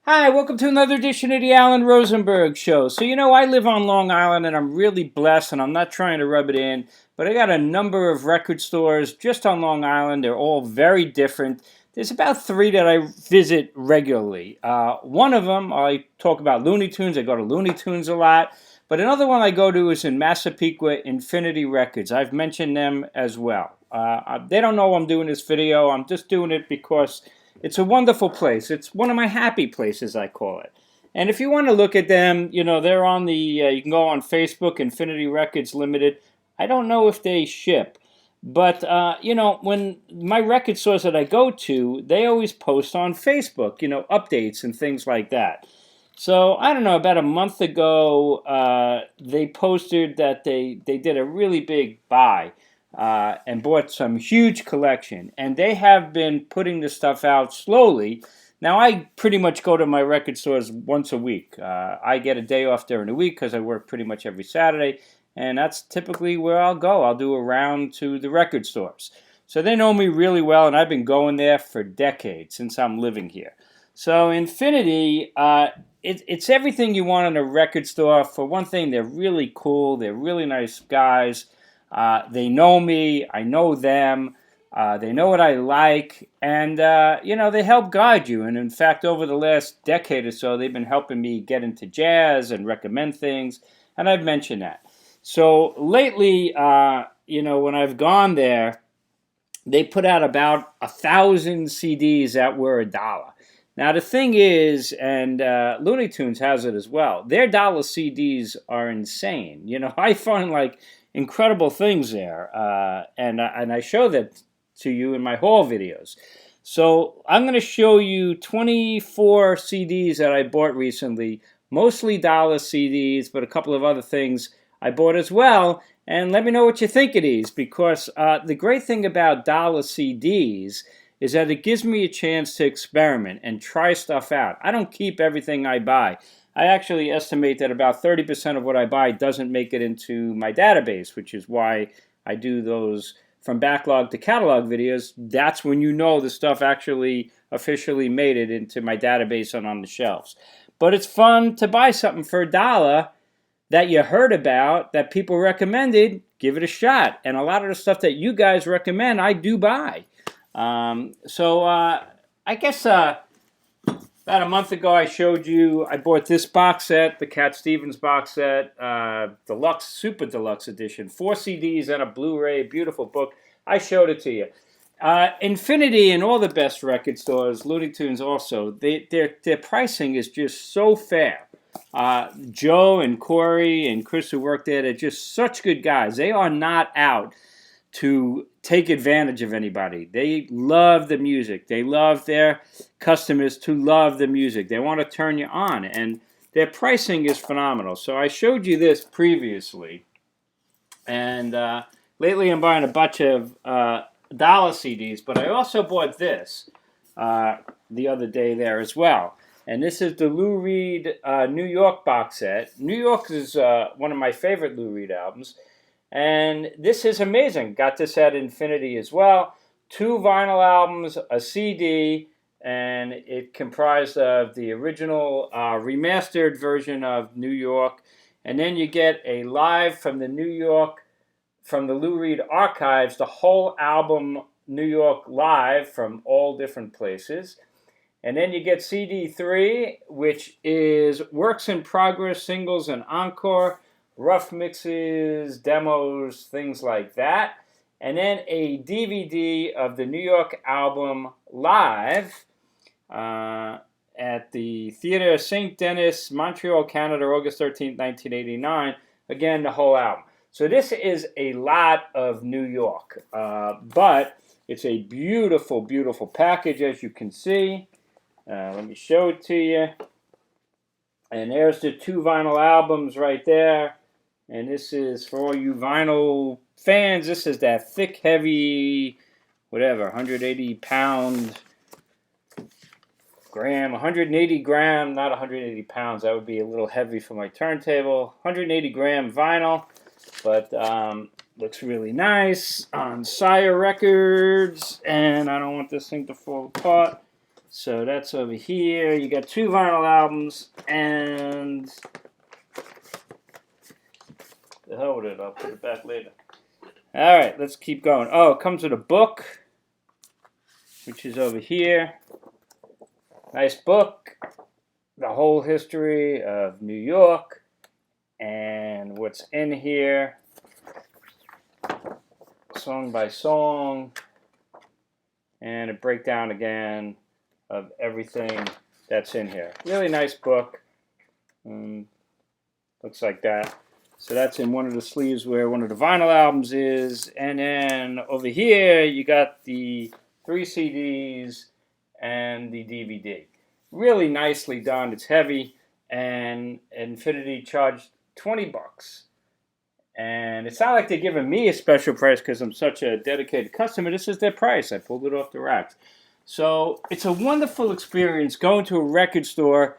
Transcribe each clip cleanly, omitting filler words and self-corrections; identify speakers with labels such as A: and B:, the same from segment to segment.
A: Hi, welcome to another edition of the Alan Rosenberg Show. So, I live on Long Island and I'm really blessed, and I'm not trying to rub it in, but I got a number of record stores just on Long Island. They're all very different. There's about three that I visit regularly. One of them, I talk about Looney Tunes. I go to Looney Tunes a lot. But another one I go to is in Massapequa Infinity Records. I've mentioned them as well. They don't know I'm doing this video. I'm just doing it because it's a wonderful place. It's one of my happy places, I call it. And if you want to look at them, they're on the, you can go on Facebook, Infinity Records Limited. I don't know if they ship. But, when my record stores that I go to, they always post on Facebook, updates and things like that. So, I don't know, about a month ago, they posted that they did a really big buy. And bought some huge collection. And they have been putting this stuff out slowly. Now, I pretty much go to my record stores once a week. I get a day off during the week because I work pretty much every Saturday. And that's typically where I'll go. I'll do a round to the record stores. So they know me really well, and I've been going there for decades since I'm living here. So Infinity, it's everything you want in a record store. For one thing, they're really cool. They're really nice guys. They know me, I know them, they know what I like, and, they help guide you. And in fact, over the last decade or so, they've been helping me get into jazz and recommend things, and I've mentioned that. So lately, when I've gone there, they put out about 1,000 CDs that were $1. Now, the thing is, and Looney Tunes has it as well, their dollar CDs are insane. I find, incredible things there, and I show that to you in my haul videos. So I'm going to show you 24 CDs that I bought recently, mostly dollar CDs, but a couple of other things I bought as well. And let me know what you think of these, because the great thing about dollar CDs is that it gives me a chance to experiment and try stuff out. I don't keep everything I buy. I actually estimate that about 30% of what I buy doesn't make it into my database, which is why I do those from backlog to catalog videos. That's when the stuff actually officially made it into my database and on the shelves. But it's fun to buy something for $1 that you heard about, that people recommended. Give it a shot. And a lot of the stuff that you guys recommend, I do buy. I guess about a month ago, I showed you, I bought this box set, the Cat Stevens box set, deluxe, super deluxe edition, 4 CDs and a Blu-ray, beautiful book. I showed it to you. Infinity and all the best record stores, Looney Tunes also, their pricing is just so fair. Joe and Corey and Chris who work there, they're just such good guys. They are not out to take advantage of anybody. They love the music. They love their customers to love the music. They want to turn you on, and their pricing is phenomenal. So I showed you this previously, and lately I'm buying a bunch of dollar CDs, but I also bought this the other day there as well. And this is the Lou Reed New York box set. New York is one of my favorite Lou Reed albums. And this is amazing. Got this at Infinity as well. 2 vinyl albums, a CD, and it comprised of the original remastered version of New York. And then you get a live from the Lou Reed archives, the whole album New York live from all different places. And then you get CD 3, which is works in progress, singles, and encore. Rough mixes, demos, things like that. And then a DVD of the New York album live at the Theatre St. Denis, Montreal, Canada, August 13th, 1989. Again, the whole album. So this is a lot of New York. But it's a beautiful, beautiful package, as you can see. Let me show it to you. And there's the 2 vinyl albums right there. And this is for all you vinyl fans. This is that thick, heavy, whatever, 180 gram, not 180 pounds. That would be a little heavy for my turntable. 180 gram vinyl, but looks really nice on Sire Records. And I don't want this thing to fall apart. So that's over here. You got 2 vinyl albums, and the hell with it. I'll put it back later. All right, let's keep going. Oh, it comes with a book, which is over here. Nice book. The whole history of New York and what's in here, song by song, and a breakdown again of everything that's in here. Really nice book. Looks like that. So that's in one of the sleeves where one of the vinyl albums is, and then over here you got the 3 CDs and the DVD. Really nicely done. It's heavy, and Infinity charged $20. And it's not like they're giving me a special price because I'm such a dedicated customer. This is their price. I pulled it off the racks. So it's a wonderful experience going to a record store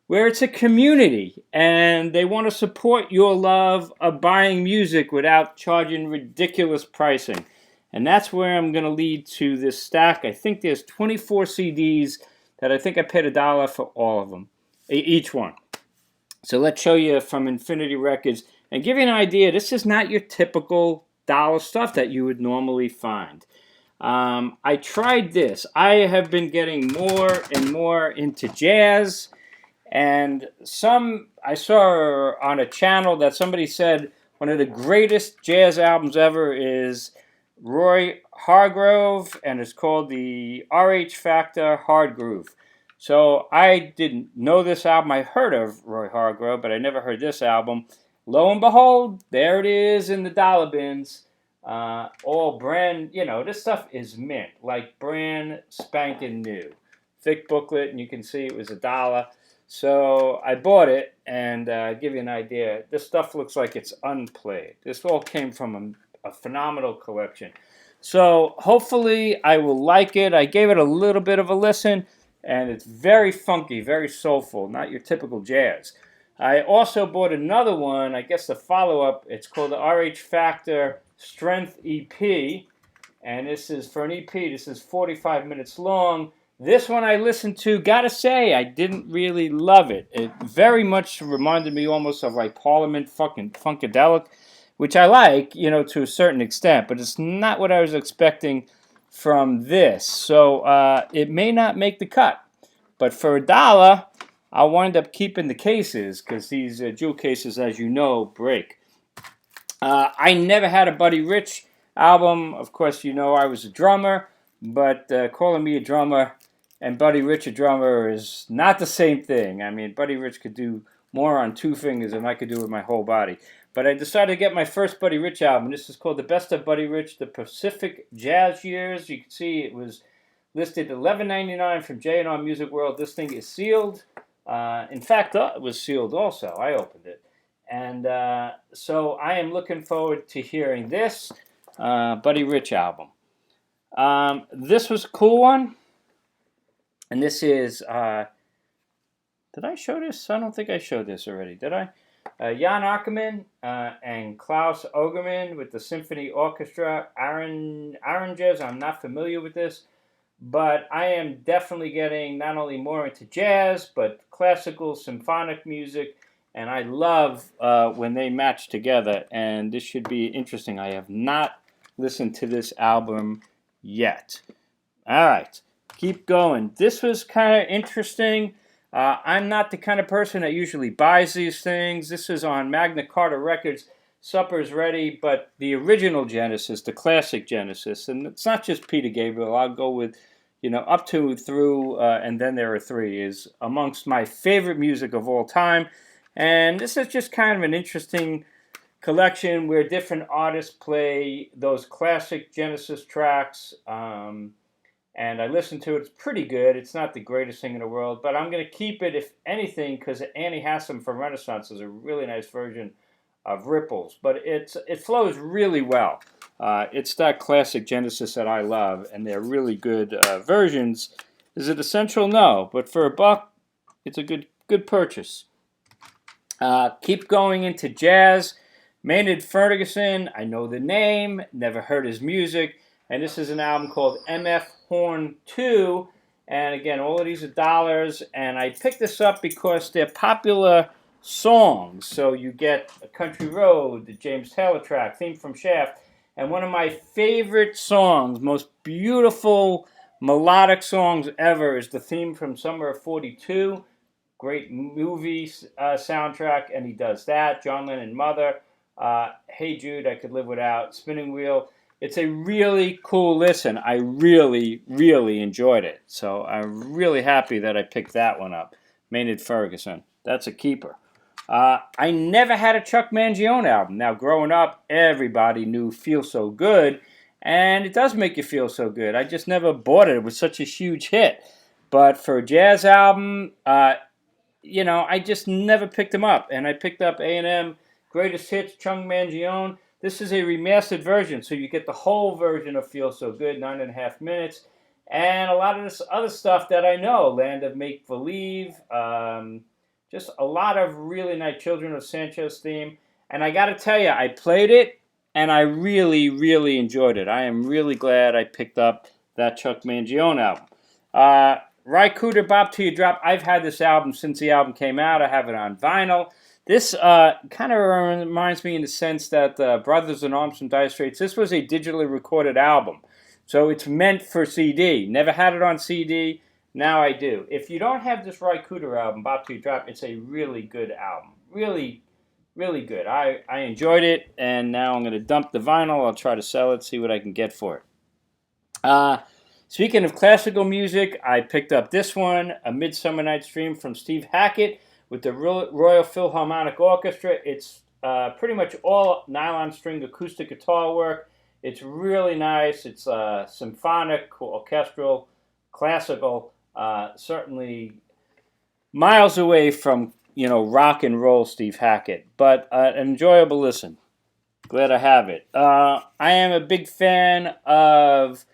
A: where it's a community and they want to support your love of buying music without charging ridiculous pricing. And that's where I'm going to lead to this stack. I think there's 24 CDs that I think I paid $1 for all of them, each one. So let's show you from Infinity Records and give you an idea. This is not your typical dollar stuff that you would normally find. I tried this. I have been getting more and more into jazz, and I saw on a channel that somebody said one of the greatest jazz albums ever is Roy Hargrove, and it's called the RH Factor Hard Groove. So I didn't know this album. I heard of Roy Hargrove, but I never heard this album. Lo and behold, there it is in the dollar bins. All brand, this stuff is mint, like brand spanking new. Thick booklet, and you can see it was $1. So I bought it, and give you an idea, this stuff looks like it's unplayed. This all came from a phenomenal collection. So hopefully I will like it. I gave it a little bit of a listen, and it's very funky, very soulful, not your typical jazz. I also bought another one, I guess the follow-up. It's called the RH Factor Strength EP, and this is for an EP. This is 45 minutes long. This one I listened to, gotta say, I didn't really love it. It very much reminded me almost of like Parliament fucking Funkadelic, which I like, to a certain extent, but it's not what I was expecting from this. So it may not make the cut. But for $1, I'll wind up keeping the cases, because these jewel cases, as you know, break. I never had a Buddy Rich album. Of course, I was a drummer, but calling me a drummer and Buddy Rich a drummer is not the same thing. I mean, Buddy Rich could do more on 2 fingers than I could do with my whole body. But I decided to get my first Buddy Rich album. This is called The Best of Buddy Rich, The Pacific Jazz Years. You can see it was listed $11.99 from J&R Music World. This thing is sealed. In fact, it was sealed also. I opened it. And so I am looking forward to hearing this Buddy Rich album. This was a cool one. And this is, did I show this? I don't think I showed this already, did I? Jan Ackerman and Klaus Ogerman with the Symphony Orchestra. Oranges, I'm not familiar with this, but I am definitely getting not only more into jazz, but classical, symphonic music, and I love when they match together, and this should be interesting. I have not listened to this album yet. All right, keep going. This was kind of interesting. I'm not the kind of person that usually buys these things. This is on Magna Carta Records, Supper's Ready, but the original Genesis, the classic Genesis, and it's not just Peter Gabriel. I'll go with, up to through, and then there are 3, is amongst my favorite music of all time. And this is just kind of an interesting collection where different artists play those classic Genesis tracks. And I listened to it. It's pretty good. It's not the greatest thing in the world, but I'm going to keep it, if anything, because Annie Hassan from Renaissance is a really nice version of Ripples. But it flows really well. It's that classic Genesis that I love, and they're really good versions. Is it essential? No, but for $1, it's a good purchase. Keep going into jazz. Maynard Ferguson, I know the name, never heard his music. And this is an album called MF Horn 2. And again, all of these are dollars. And I picked this up because they're popular songs. So you get A Country Road, the James Taylor track, theme from Shaft. And one of my favorite songs, most beautiful melodic songs ever, is the theme from Summer of '42. Great movie soundtrack, and he does that. John Lennon, Mother, Hey Jude, I Could Live Without, Spinning Wheel. It's a really cool listen. I really, really enjoyed it. So I'm really happy that I picked that one up. Maynard Ferguson. That's a keeper. I never had a Chuck Mangione album. Now, growing up, everybody knew Feel So Good, and it does make you feel so good. I just never bought it. It was such a huge hit. But for a jazz album, I just never picked them up. And I picked up A&M Greatest Hits, Chuck Mangione. This is a remastered version, so you get the whole version of Feel So Good, 9.5 minutes. And a lot of this other stuff that I know, Land of Make Believe, just a lot of really nice Children of Sanchez theme. And I got to tell you, I played it, and I really, really enjoyed it. I am really glad I picked up that Chuck Mangione album. Ry Cooder, Bop Till You Drop. I've had this album since the album came out. I have it on vinyl. This kind of reminds me in the sense that Brothers in Arms from Dire Straits, this was a digitally recorded album. So it's meant for CD. Never had it on CD. Now I do. If you don't have this Ry Cooder album, Bop Till You Drop, it's a really good album. Really, really good. I enjoyed it, and now I'm going to dump the vinyl. I'll try to sell it, see what I can get for it. Speaking of classical music, I picked up this one, A Midsummer Night's Dream from Steve Hackett with the Royal Philharmonic Orchestra. It's pretty much all nylon string acoustic guitar work. It's really nice. It's symphonic, orchestral, classical. Certainly miles away from, rock and roll Steve Hackett, but an enjoyable listen. Glad I have it. I am a big fan of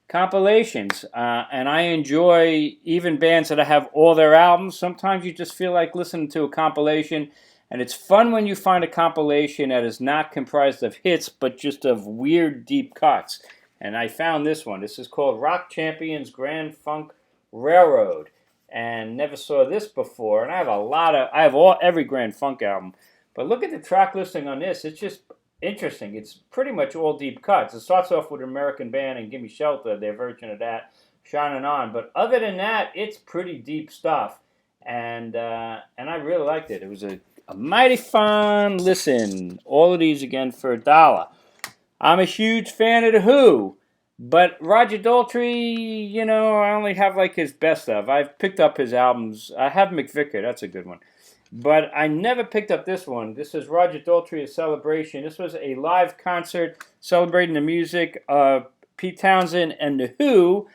A: compilations, and I enjoy even bands that I have all their albums. Sometimes you just feel like listening to a compilation, and it's fun when you find a compilation that is not comprised of hits, but just of weird, deep cuts. And I found this one. This is called Rock Champions Grand Funk Railroad, and never saw this before. And I have every Grand Funk album, but look at the track listing on this. It's just interesting. It's pretty much all deep cuts. It starts off with American Band and Gimme Shelter, their version of that, Shining On. But other than that, it's pretty deep stuff, and I really liked it. It was a mighty fun listen. All of these again for $1. I'm a huge fan of The Who, but Roger Daltrey, I only have like his best of. I've picked up his albums. I have McVicker. That's a good one. But I never picked up this one. This is Roger Daltrey, A Celebration. This was a live concert celebrating the music of Pete Townsend and The Who,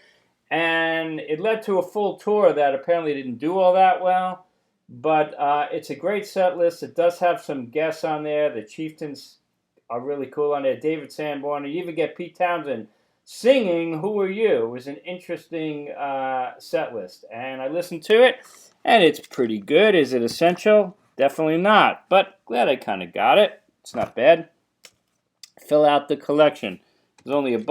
A: and it led to a full tour that apparently didn't do all that well. But it's a great set list. It does have some guests on there. The Chieftains are really cool on there. David Sanborn. You even get Pete Townsend singing Who Are You? It was an interesting set list. And I listened to it. And it's pretty good. Is it essential? Definitely not. But glad I kind of got it. It's not bad. Fill out the collection. It's only $1.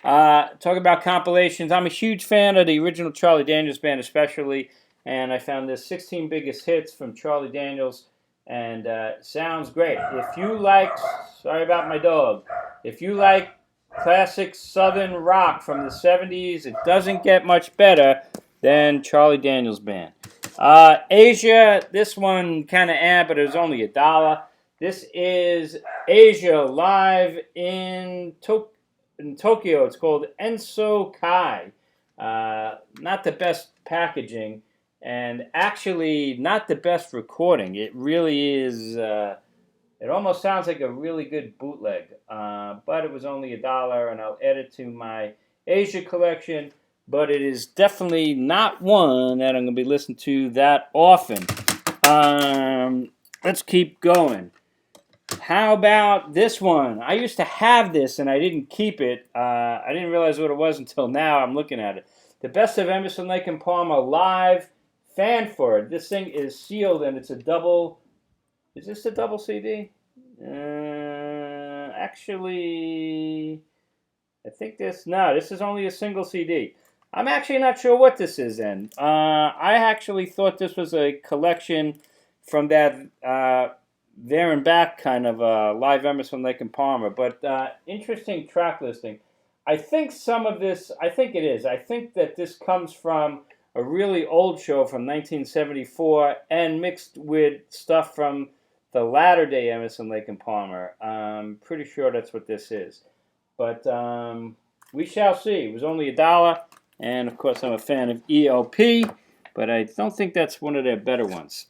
A: Talk about compilations. I'm a huge fan of the original Charlie Daniels Band especially. And I found this 16 Biggest Hits from Charlie Daniels. And sounds great. If you like, sorry about my dog. If you like classic Southern rock from the 70s, it doesn't get much better than Charlie Daniels Band. Asia, this one kind of but it was only $1. This is Asia live in Tokyo. It's called Enso Kai. Not the best packaging, and actually not the best recording. It really is, it almost sounds like a really good bootleg, but it was only $1, and I'll add it to my Asia collection. But it is definitely not one that I'm going to be listening to that often. Let's keep going. How about this one? I used to have this and I didn't keep it. I didn't realize what it was until now. I'm looking at it. The Best of Emerson, Lake and Palmer live fan for it. This thing is sealed and it's a double. Is this a double CD? Actually, I think this is only a single CD. I'm actually not sure what this is in. I actually thought this was a collection from that there and back kind of live Emerson, Lake and Palmer, but interesting track listing. I think some of this, I think it is. I think that this comes from a really old show from 1974 and mixed with stuff from the latter day Emerson, Lake and Palmer. I'm pretty sure that's what this is. But we shall see. It was only $1. And of course, I'm a fan of ELP, but I don't think that's one of their better ones.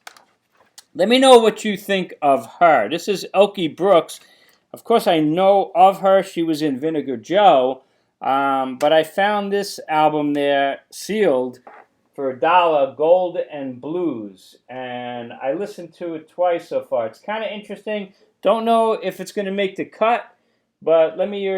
A: Let me know what you think of her. This is Elkie Brooks. Of course, I know of her. She was in Vinegar Joe. But I found this album there sealed for $1, Gold and Blues. And I listened to it twice so far. It's kind of interesting. Don't know if it's going to make the cut. But let me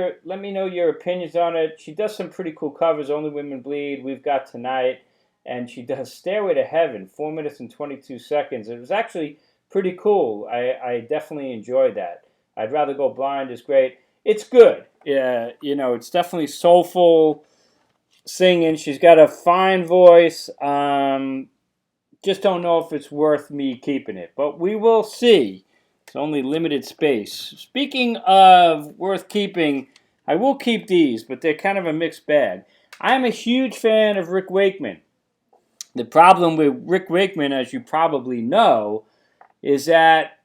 A: know your opinions on it. She does some pretty cool covers. Only Women Bleed, We've Got Tonight, and she does Stairway to Heaven, 4 minutes and 22 seconds. It was actually pretty cool. I definitely enjoyed that. I'd Rather Go Blind is great. It's good. Yeah, it's definitely soulful singing. She's got a fine voice. Just don't know if it's worth me keeping it, but we will see. It's only limited space. Speaking of worth keeping, I will keep these, but they're kind of a mixed bag. I'm a huge fan of Rick Wakeman. The problem with Rick Wakeman, as you probably know, is that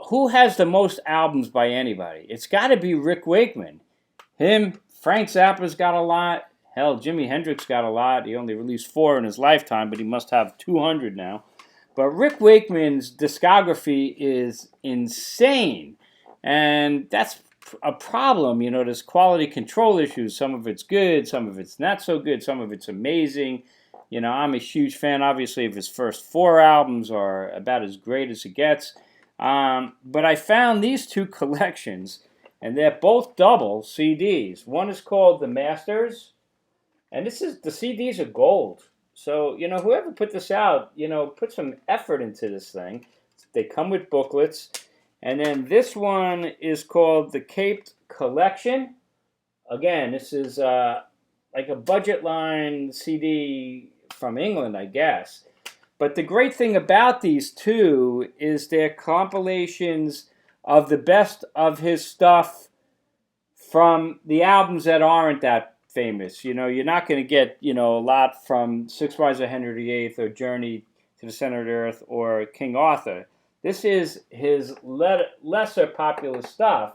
A: who has the most albums by anybody? It's got to be Rick Wakeman. Him, Frank Zappa's got a lot. Hell, Jimi Hendrix got a lot. He only released 4 in his lifetime, but he must have 200 now. But Rick Wakeman's discography is insane, and that's a problem. There's quality control issues. Some of it's good, some of it's not so good, some of it's amazing. I'm a huge fan, obviously, of his first 4 albums are about as great as it gets. But I found these 2 collections, and they're both double CDs. One is called The Masters, and the CDs are gold. So, whoever put this out, put some effort into this thing. They come with booklets. And then this one is called the Caped Collection. Again, this is like a budget line CD from England, I guess. But the great thing about these 2 is they're compilations of the best of his stuff from the albums that aren't that famous. You're not going to get, a lot from Six Wives of Henry VIII or Journey to the Center of the Earth or King Arthur. This is his lesser popular stuff.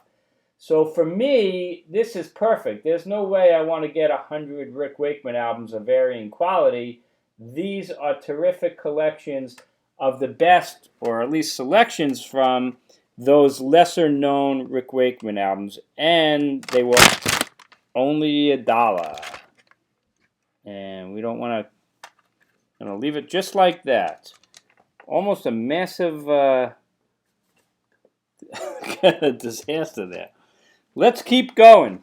A: So for me, this is perfect. There's no way I want to get 100 Rick Wakeman albums of varying quality. These are terrific collections of the best, or at least selections from those lesser known Rick Wakeman albums. And they were only $1, and we don't want to leave it just like that. Almost a massive disaster there. Let's keep going.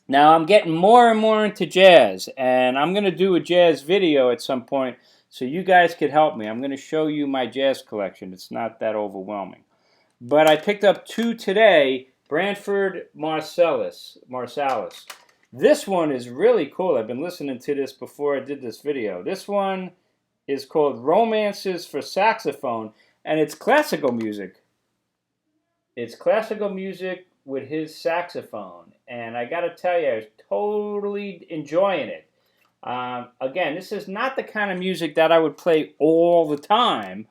A: Now I'm getting more and more into jazz, and I'm going to do a jazz video at some point so you guys could help me. I'm going to show you my jazz collection. It's not that overwhelming. But I picked up 2 today. Branford Marsalis. This one is really cool. I've been listening to this before I did this video. This one is called Romances for Saxophone, and it's classical music. It's classical music with his saxophone, and I gotta tell you, I was totally enjoying it. Again, this is not the kind of music that I would play all the time,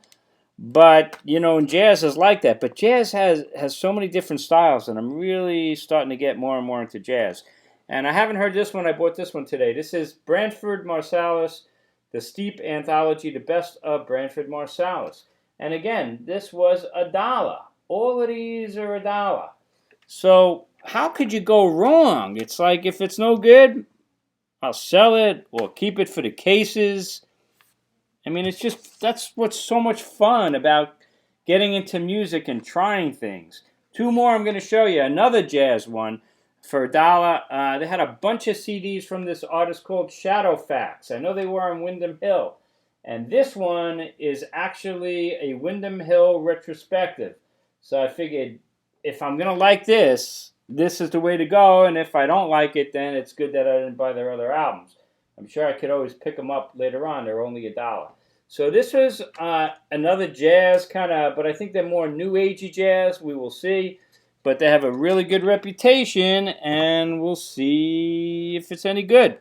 A: but, and jazz is like that. But jazz has so many different styles, and I'm really starting to get more and more into jazz. And I haven't heard this one. I bought this one today. This is Branford Marsalis, The Steep Anthology, The Best of Branford Marsalis. And again, this was $1. All of these are $1. So how could you go wrong? It's like, if it's no good, I'll sell it or keep it for the cases. I mean, that's what's so much fun about getting into music and trying things. 2 more I'm going to show you. Another jazz one for $1. They had a bunch of CDs from this artist called Shadowfax. I know they were on Windham Hill. And this one is actually a Windham Hill retrospective. So I figured, if I'm going to like this, this is the way to go. And if I don't like it, then it's good that I didn't buy their other albums. I'm sure I could always pick them up later on. They're only $1. So this was another jazz kind of, but I think they're more new agey jazz. We will see. But they have a really good reputation, and we'll see if it's any good.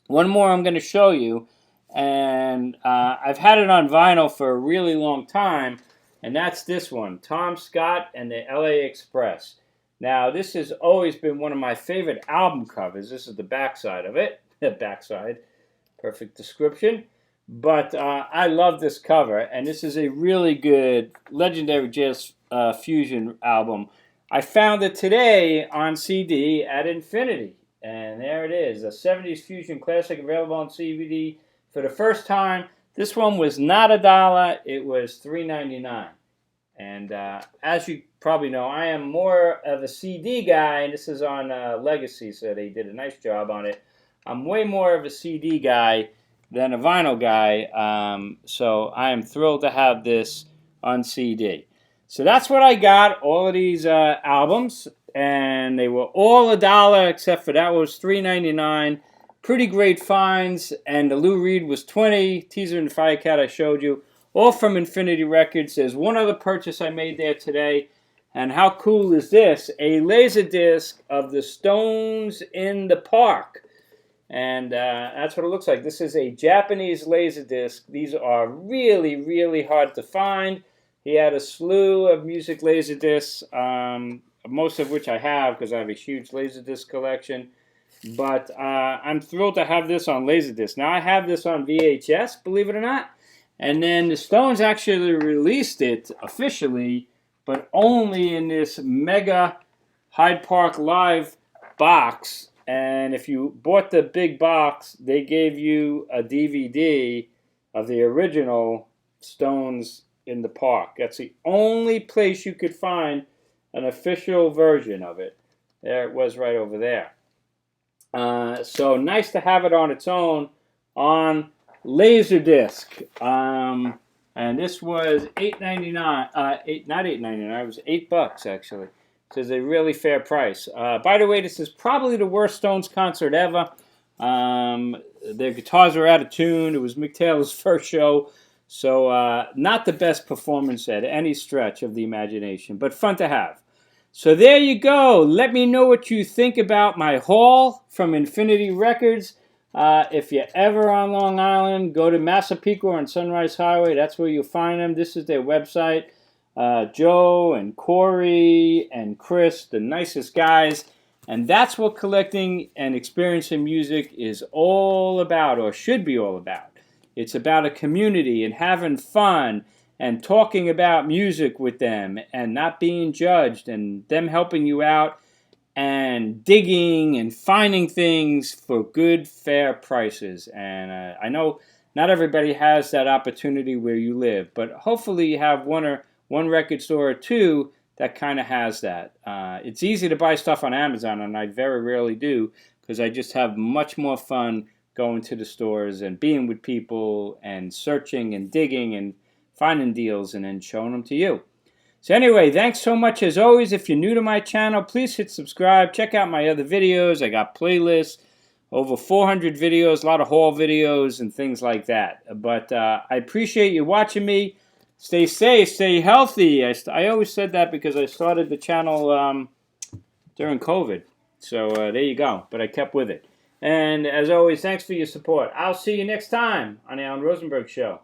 A: One more I'm going to show you, and I've had it on vinyl for a really long time, and that's this one, Tom Scott and the LA Express. Now, this has always been one of my favorite album covers. This is the backside of it. The backside, perfect description. But I love this cover, and this is a really good legendary jazz fusion album. I found it today on CD at Infinity, and there it is, a 70s fusion classic available on CD for the first time. This one was not $1, it was $3.99. And as you probably know, I am more of a CD guy, and this is on Legacy, so they did a nice job on it. I'm way more of a CD guy than a vinyl guy, so I am thrilled to have this on CD. So that's what I got, all of these albums, and they were all $1 except for that was $3.99. Pretty great finds, and the Lou Reed was $20. Teaser and Firecat I showed you, all from Infinity Records. There's one other purchase I made there today, and how cool is this? A laserdisc of the Stones in the Park. And that's what it looks like. This is a Japanese laserdisc. These are really, really hard to find. He had a slew of music laserdiscs, most of which I have because I have a huge laserdisc collection. But I'm thrilled to have this on laserdisc. Now I have this on VHS, believe it or not. And then the Stones actually released it officially, but only in this mega Hyde Park Live box. And if you bought the big box, they gave you a DVD of the original Stones in the Park. That's the only place you could find an official version of it. There it was right over there. So nice to have it on its own on Laserdisc. And this was $8.99. Not $8.99. It was $8 actually. So it's a really fair price. By the way, this is probably the worst Stones concert ever. Their guitars were out of tune. It was Mick Taylor's first show. So not the best performance at any stretch of the imagination, but fun to have. So there you go. Let me know what you think about my haul from Infinity Records. If you're ever on Long Island, go to Massapequa on Sunrise Highway. That's where you'll find them. This is their website. Joe and Corey and Chris, the nicest guys. And that's what collecting and experiencing music is all about, or should be all about. It's about a community and having fun and talking about music with them and not being judged and them helping you out and digging and finding things for good, fair prices. And I know not everybody has that opportunity where you live, but hopefully you have one record store or two that kind of has that. It's easy to buy stuff on Amazon, and I very rarely do because I just have much more fun going to the stores and being with people and searching and digging and finding deals and then showing them to you. So anyway, thanks so much as always. If you're new to my channel, please hit subscribe. Check out my other videos. I got playlists, over 400 videos, a lot of haul videos and things like that. But I appreciate you watching me. Stay safe, stay healthy. I always said that because I started the channel during COVID. So there you go. But I kept with it. And as always, thanks for your support. I'll see you next time on the Alan Rosenberg Show.